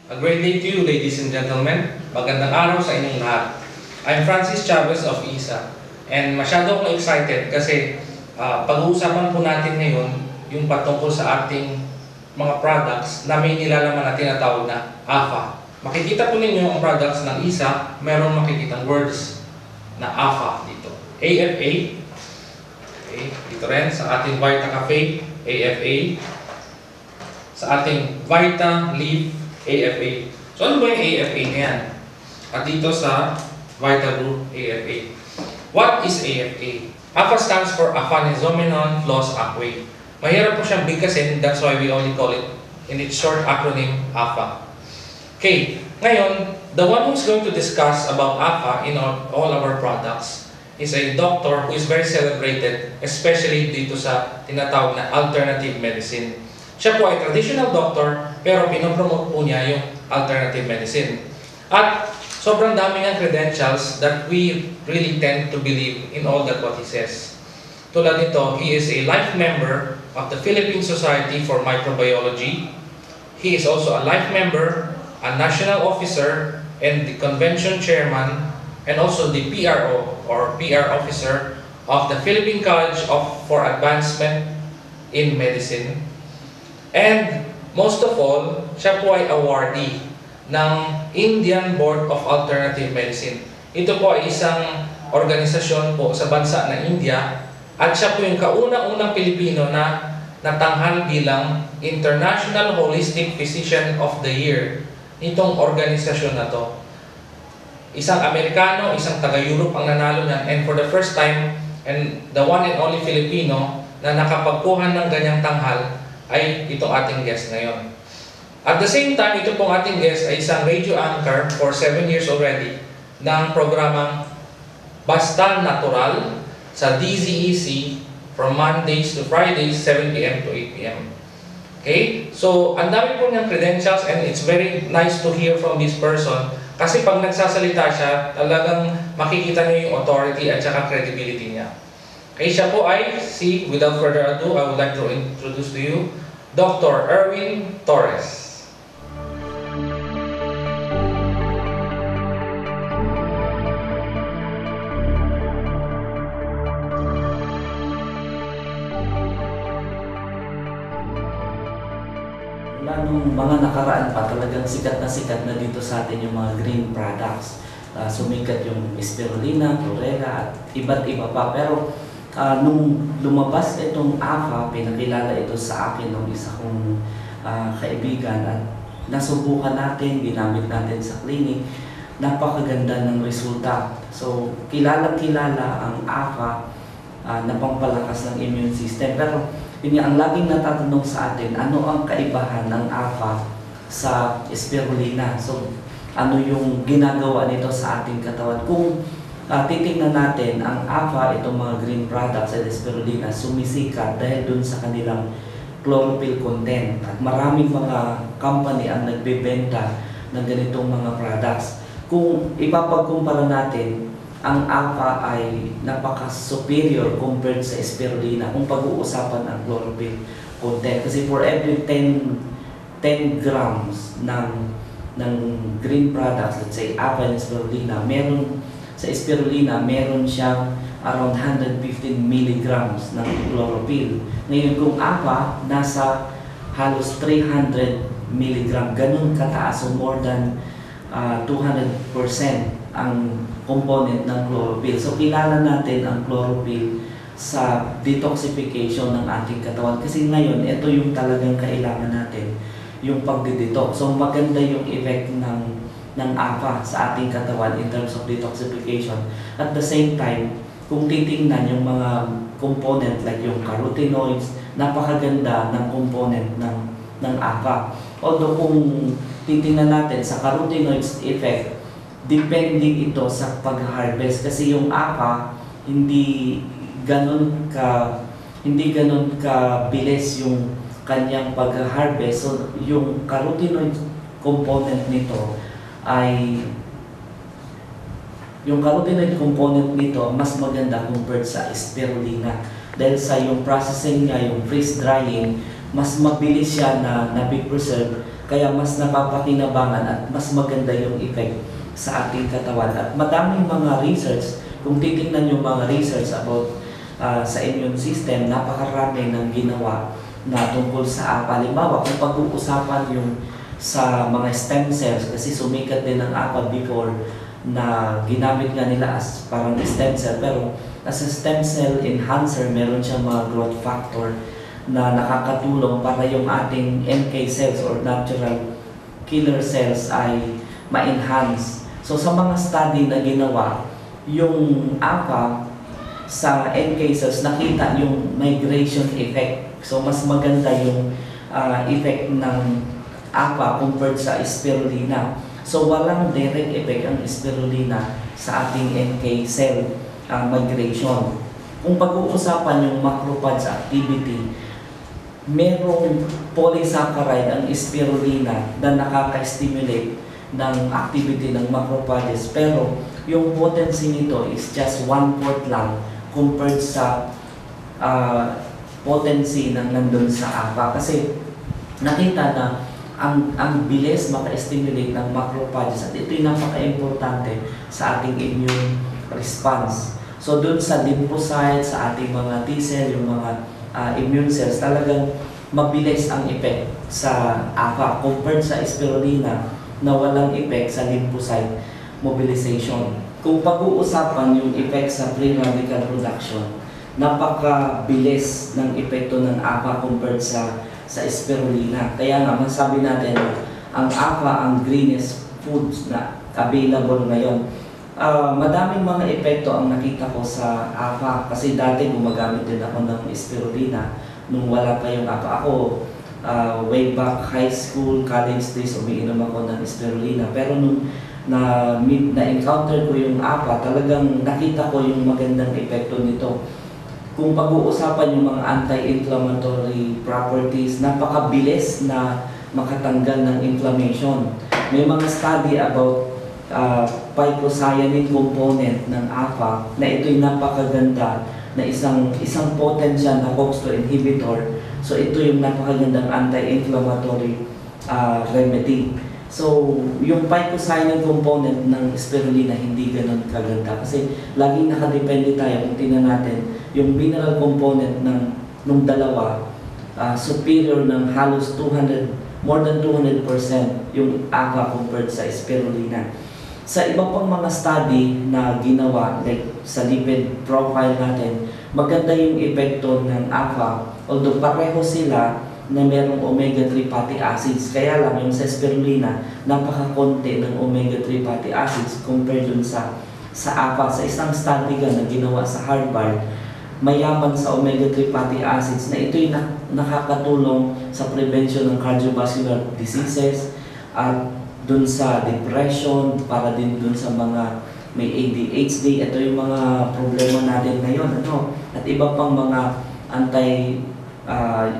A great day to you, ladies and gentlemen. Magandang araw sa inyong lahat. I'm Francis Chavez of ISA. And masyado akong excited kasi pag-uusapan po natin ngayon yung patungkol sa ating mga products na may nilalaman na tinatawag na AFA. Makikita po ninyo ang products ng ISA, meron makikitang words na AFA dito. AFA. Okay. Dito rin sa ating Vita Cafe, AFA. Sa ating Vita Leaf, AFA. So ano ba yung AFA na yan? At dito sa Vita Brew, AFA. What is AFA? AFA stands for Afanezomenon Floss Aquae. Mahirap po siyang bigkasin, that's why we only call it in its short acronym AFA. Okay, ngayon, the one who's going to discuss about AFA in all our products is a doctor who is very celebrated, especially dito sa tinatawag na alternative medicine. Siya po ay traditional doctor, pero pinopromote po niya yung alternative medicine. At sobrang dami niyang credentials that we really tend to believe in all that what he says. Tulad nito, he is a life member of the Philippine Society for Microbiology. He is also a life member, a national officer, and the convention chairman, and also the PRO or PR officer of the Philippine College for Advancement in Medicine. And most of all, siya po ay awardee ng Indian Board of Alternative Medicine. Ito po ay isang organisasyon po sa bansa ng India at siya po yung kauna-unang Pilipino na natanghal bilang International Holistic Physician of the Year nitong organisasyon na to. Isang Amerikano, isang taga-Europe ang nanalo niyan, and for the first time, and the one and only Filipino na nakapagkuhan ng ganyang tanghal ay itong ating guest ngayon. At the same time, ito pong ating guest ay isang radio anchor for 7 years already ng programang Basta Natural sa DZEC from Mondays to Fridays, 7 p.m. to 8 p.m. Okay? So, ang dami po niyang credentials and it's very nice to hear from this person kasi pag nagsasalita siya, talagang makikita niyo yung authority at saka credibility niya. Okay, siya po ay without further ado, I would like to introduce to you Dr. Erwin Torres. Nung mga nakaraan pa, talagang sikat na dito sa atin yung mga green products. Sumikat yung spirulina, chlorella, at iba't iba pa. Pero nung lumabas itong AFA, pinakilala ito sa akin ng isa kong kaibigan at nasubukan natin, ginamit natin sa clinic. Napakaganda ng resulta. So, kilala ang AFA na pampalakas ng immune system. Pero yun ang laging natatanong sa atin, ano ang kaibahan ng AFA sa spirulina? So, ano yung ginagawa nito sa ating katawan? Kung titingnan natin, ang AFA, itong mga green products at spirulina, sumisikat dahil dun sa kanilang chlorophyll content. At maraming mga company ang nagbebenta ng ganitong mga products. Kung ipapagkumpara natin, ang AFA ay napaka-superior compared sa spirulina kung pag-uusapan ang chlorophyll content. Kasi for every 10 grams ng green products, let's say AFA and spirulina, sa spirulina, meron siyang around 115 milligrams ng chlorophyll. Ngayon, kung AFA, nasa halos 300 milligram, ganun kataas, so more than 200% ang component ng chlorophyll. So, kilala natin ang chlorophyll sa detoxification ng ating katawan. Kasi ngayon, ito yung talagang kailangan natin, yung pagdidetox. So, maganda yung effect ng AFA sa ating katawan in terms of detoxification. At the same time, kung titingnan yung mga component like yung carotenoids, napakaganda ng component ng AFA. Although kung titingnan natin sa carotenoids effect, depende ito sa pag-harvest kasi yung AFA hindi ganun ka bilis yung kanyang pag-harvest. So yung carotenoid component nito ay mas maganda compared sa spirulina dahil sa yung processing niya, yung freeze drying, mas mabilis siya na nabipreserve Kaya mas napapakinabangan at mas maganda yung effect sa ating katawan. At madaming mga research, kung titingnan yung mga research about sa immune system, napakarami ng ginawa na tungkol sa APA. Halimbawa, kung pag-uusapan yung sa mga stem cells, kasi sumikat din ang APA before na ginamit nga nila as parang stem cell, pero as a stem cell enhancer, meron siyang mga growth factor na nakakatulong para yung ating NK cells or natural killer cells ay ma-enhance. So sa mga study na ginawa, yung APA sa NK cells, nakita yung migration effect. So mas maganda yung effect ng APA compared sa spirulina. So walang direct effect ang spirulina sa ating NK cell migration. Kung pag-uusapan yung macrophage activity, merong polysaccharide ang spirulina na nakaka-stimulate ng activity ng macrophages, pero yung potency nito is just 1/4 lang compared sa potency ng nandun sa APA. Kasi nakita na ang bilis maka-stimulate ng macrophages at ito'y napaka-importante sa ating immune response. So dun sa lymphocytes, sa ating mga T-cell, yung mga immune cells, talagang mabilis ang effect sa APA compared sa spirulina na walang effect sa lymphocyte mobilization. Kung pag-uusapan yung effect sa free radical production, napakabilis ng epekto ng APA compared sa spirulina. Kaya nga, masabi natin ang APA ang greenest foods na available ngayon. Madaming mga epekto ang nakita ko sa APA kasi dati gumagamit din ako ng spirulina nung wala pa yung APA. Ako, way back high school, college days, umiinom ako ng spirulina. Pero nung na-encounter ko yung APA, talagang nakita ko yung magandang epekto nito. Kung pag-uusapan yung mga anti-inflammatory properties, napakabilis na makatanggal ng inflammation. May mga study about phycocyanin component ng APA na ito'y napakaganda na isang potential na COX-2 inhibitor. So ito yung napakagandang anti-inflammatory remedy. So yung phycocyanin component ng spirulina hindi ganun kaganda kasi laging nakadepende tayo kung tingnan natin yung mineral component ng dalawa superior ng halos more than 200% yung APA compared sa spirulina. Sa iba pang mga study na ginawa, like sa lipid profile natin, maganda yung epekto ng APA, although pareho sila na merong omega-3 fatty acids. Kaya lang yung sa spirulina, napakakonti ng omega-3 fatty acids compared dun sa APA. Sa isang study na ginawa sa Harvard, mayaman sa omega-3 fatty acids na ito'y nakakatulong sa prevention ng cardiovascular diseases at dun sa depression, para din dun sa mga may ADHD. Ito yung mga problema natin ngayon, at iba pang mga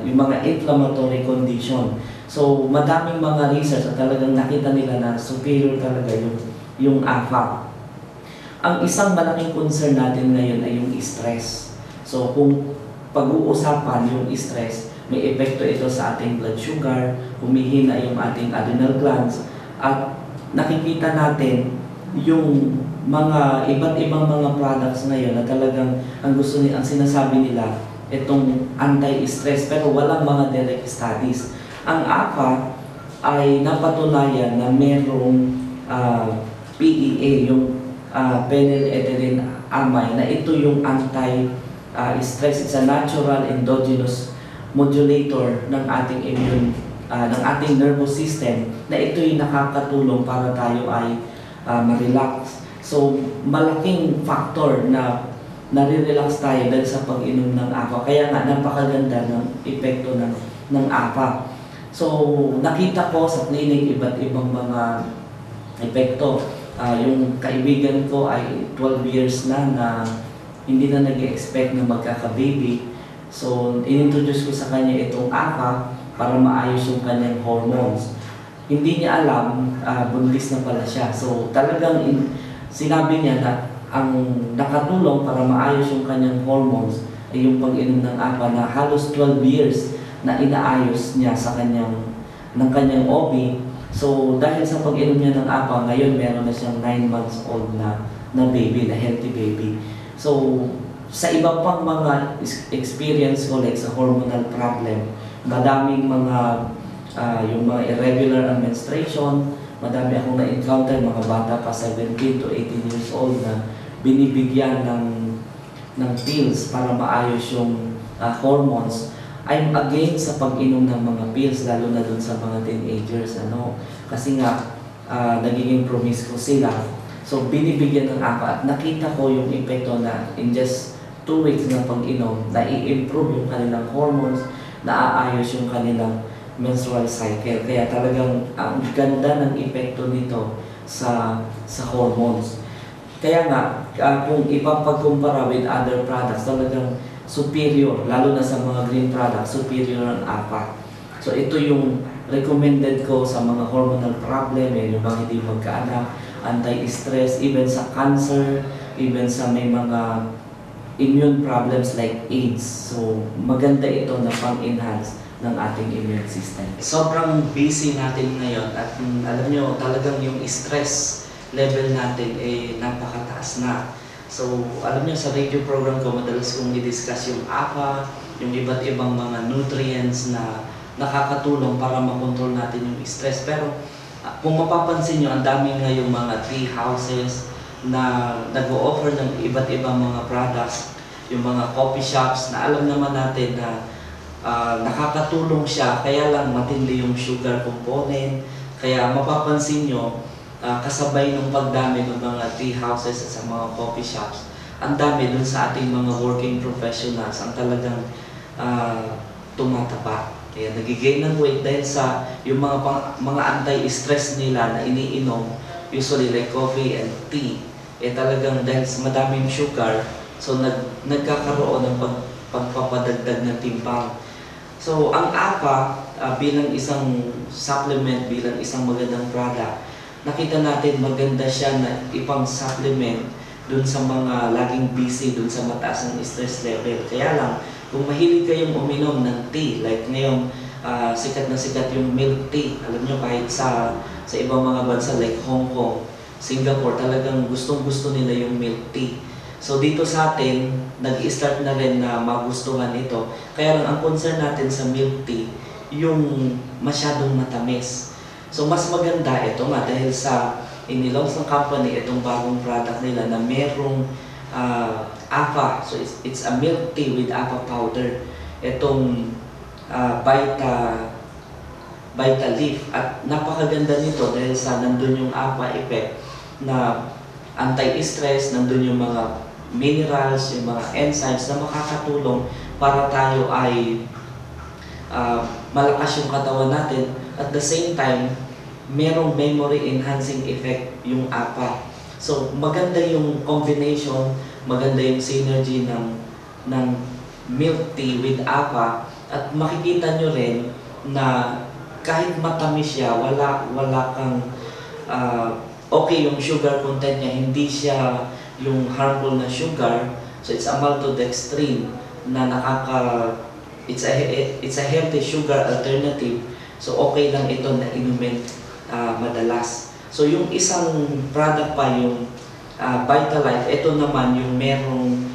yung mga inflammatory condition. So madaming mga research at talagang nakita nila na superior talaga yung APA. Ang isang malaking concern natin ngayon ay yung stress. So kung pag-uusapan yung stress, may epekto ito sa ating blood sugar, humihina yung ating adrenal glands, at nakikita natin yung mga iba't ibang mga products ngayon na talagang ang sinasabi nila itong anti-stress, pero walang mga direct studies. Ang APA ay napatunayan na merong PEA, yung phenylethylamine amine, na ito yung anti-stress. It's a natural endogenous modulator ng ating ng ating nervous system, na ito'y nakakatulong para tayo ay ma-relax. So malaking factor na nare-relax tayo dahil sa pag-inom ng APA. Kaya nga napakaganda ng epekto ng APA. So nakita ko sa clinic iba't ibang mga epekto. Yung kaibigan ko ay 12 years na hindi na nag-expect na magkaka-baby. So inintroduce ko sa kanya itong APA para maayos yung kanyang hormones. Hindi niya alam, buntis na pala siya. So talagang sinabi niya na ang nakatulong para maayos yung kanyang hormones ay yung pag-inom ng APA na halos 12 years na inaayos niya sa kanyang ng kanyang OB. So dahil sa pag-inom niya ng APA, ngayon meron na siyang 9 months old na baby, na healthy baby. So sa iba pang mga experience ko like sa hormonal problem, madaming mga yung mga irregular menstruation, madami akong na-encounter mga bata pa 17 to 18 years old na binibigyan ng pills para maayos yung hormones. I'm against sa pag-inom ng mga pills, lalo na dun sa mga teenagers, kasi nga nagiging promiscuous sila. So binibigyan ng APA at nakita ko yung epekto na in just 2 weeks ng pag-inom, na i-improve yung kanilang hormones, naaayos yung kanilang menstrual cycle. Kaya talagang ang ganda ng epekto nito sa hormones. Kaya nga, kung ipapagkumpara with other products, talagang superior, lalo na sa mga green products, superior ang APA. So ito yung recommended ko sa mga hormonal problem, yung mga hindi magkaanak, anti-stress, even sa cancer, even sa may mga immune problems like AIDS. So maganda ito na pang-enhance ng ating immune system. Sobrang busy natin ngayon at alam nyo, talagang yung stress level natin napakataas na. So, alam niyo sa radio program ko, madalas kong i-discuss yung APA, yung iba't ibang mga nutrients na nakakatulong para makontrol natin yung stress. Pero, kung mapapansin nyo, ang dami ngayong mga tea houses na nag-o-offer ng iba't ibang mga products, yung mga coffee shops na alam naman natin na nakakatulong siya, kaya lang matindi yung sugar component. Kaya mapapansin nyo, kasabay ng pagdami ng mga tea houses at sa mga coffee shops, ang dami dun sa ating mga working professionals ang talagang tumataba. Kaya nagigain ng weight dahil sa yung mga anti-stress nila na iniinom, usually like coffee and tea, talagang dahil sa madaming sugar, so nagkakaroon ng pagpapadagdag ng timbang. So ang APA bilang isang supplement, bilang isang magandang product, nakita natin maganda siya na ipang-supplement dun sa mga laging busy, dun sa mataas ng stress level. Kaya lang, kung mahilig kayong uminom ng tea, like ngayon, sikat na sikat yung milk tea. Alam nyo, kahit sa ibang mga bansa like Hong Kong, Singapore, talagang gustong-gusto nila yung milk tea. So dito sa atin, nag-i-start na rin na magustuhan ito. Kaya lang, ang concern natin sa milk tea, yung masyadong matamis. So mas maganda ito nga dahil sa inilaunch ng company itong bagong product nila na merong APA. So it's a milk tea with APA powder. Itong Vita Leaf. At napakaganda nito dahil sa nandun yung APA effect na anti-stress, nandun yung mga minerals, yung mga enzymes na makakatulong para tayo ay malakas yung katawan natin. At the same time, merong memory enhancing effect yung APA. So maganda yung combination, maganda yung synergy ng milk tea with APA, at makikita nyo rin na kahit matamis siya, wala kang okay yung sugar content niya, hindi siya yung harmful na sugar. So it's a maltodextrin na it's a healthy sugar alternative. So okay lang ito na inumin madalas. So yung isang product pa, yung Vitalife, ito naman yung merong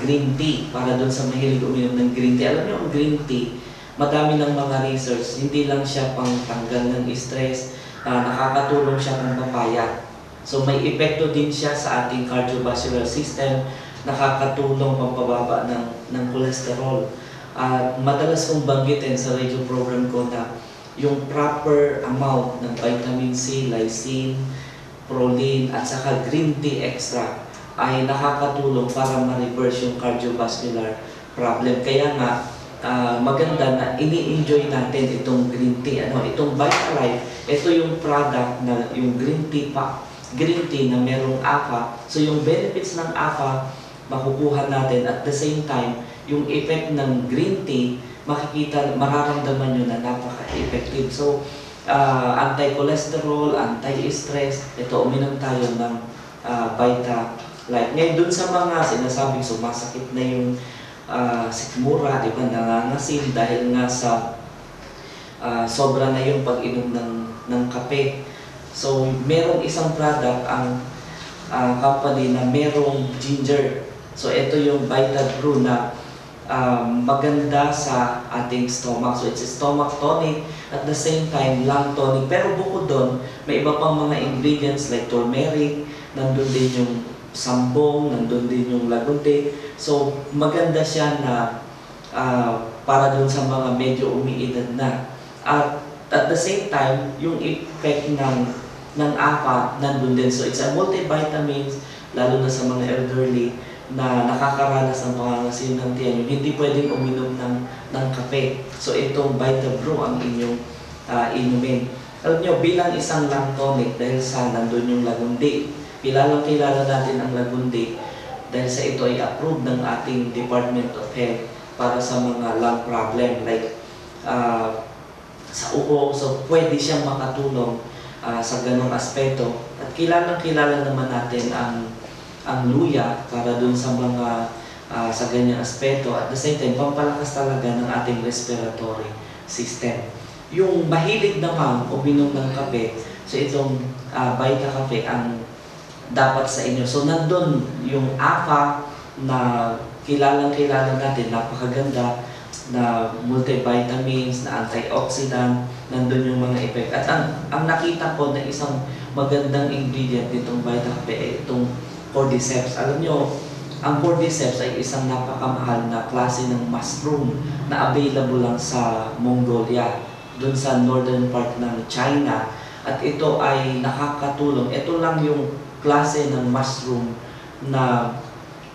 green tea para doon sa mahilig uminom ng green tea. Alam niyo, ang green tea, madami ng mga research, hindi lang siya pang tanggal ng stress, nakakatulong siya pang mapayat. So may epekto din siya sa ating cardiovascular system, nakakatulong pampababa ng cholesterol. Madalas kong banggitin sa radio program ko na yung proper amount ng vitamin C, lysine, proline, at saka green tea extract ay nakakatulong para ma-reverse yung cardiovascular problem. Kaya nga, maganda na ini-enjoy natin itong green tea. Itong Vitalife, ito yung product na yung green tea na merong APA. So yung benefits ng APA, makukuha natin. At the same time, yung effect ng green tea, mararamdaman nyo na napaka-effective. So, anti-cholesterol, anti-stress, ito, uminom tayo ng Vitalife. Ngayon, dun sa mga sinasabing sumasakit na yung sikmura, di ba, nangangasim dahil nga sa sobra na yung pag-inom ng kape. So, merong isang product ang company na merong ginger. So, ito yung Vita Brew na maganda sa ating stomach. So, it's a stomach tonic at the same time lung tonic. Pero bukod doon, may iba pang mga ingredients like turmeric, nandun din yung sambong, nandun din yung lagunte. So, maganda siya na para doon sa mga medyo umiidad na. At the same time, yung effect ng APA nandun din. So, it's a multivitamins, lalo na sa mga elderly na nakakaranas ng pangangasim ng tiyan, yung hindi pwedeng uminom ng kape. So, itong Vita Brew ang inyong inumin. Alam nyo, bilang isang lung tonic, dahil sa nandun yung lagundi, kilala natin ang lagundi dahil sa ito ay approved ng ating Department of Health para sa mga lung problem like sa ubo. So, pwede siyang makatulong sa ganong aspeto. At kilala naman natin ang luya para dun sa mga sa ganyang aspeto. At the same time, pampalakas talaga ng ating respiratory system. Yung mahilig naman uminom ng kape, so itong Vita Cafe ang dapat sa inyo. So nandun yung APA na kilala natin, napakaganda na multivitamins, na antioxidant, nandun yung mga effect. At ang nakita ko na isang magandang ingredient nitong Vita Cafe ay itong cordyceps. Alam nyo, ang cordyceps ay isang napakamahal na klase ng mushroom na available lang sa Mongolia, dun sa northern part ng China. At ito ay nakakatulong. Ito lang yung klase ng mushroom na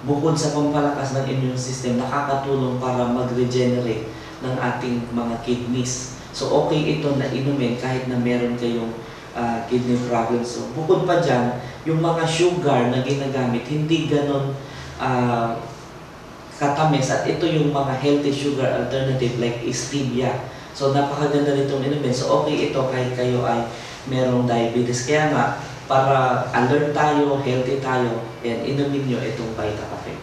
bukod sa pampalakas ng immune system, nakakatulong para mag-regenerate ng ating mga kidneys. So okay ito na inumin kahit na meron kayong kidney problems. So bukod pa dyan, yung mga sugar na ginagamit, hindi ganon katamis. At ito yung mga healthy sugar alternative like stevia. So napakaganda nitong inumin. So okay ito kahit kayo ay merong diabetes. Kaya nga, para alert tayo, healthy tayo, and inumin nyo itong Vita Cafe.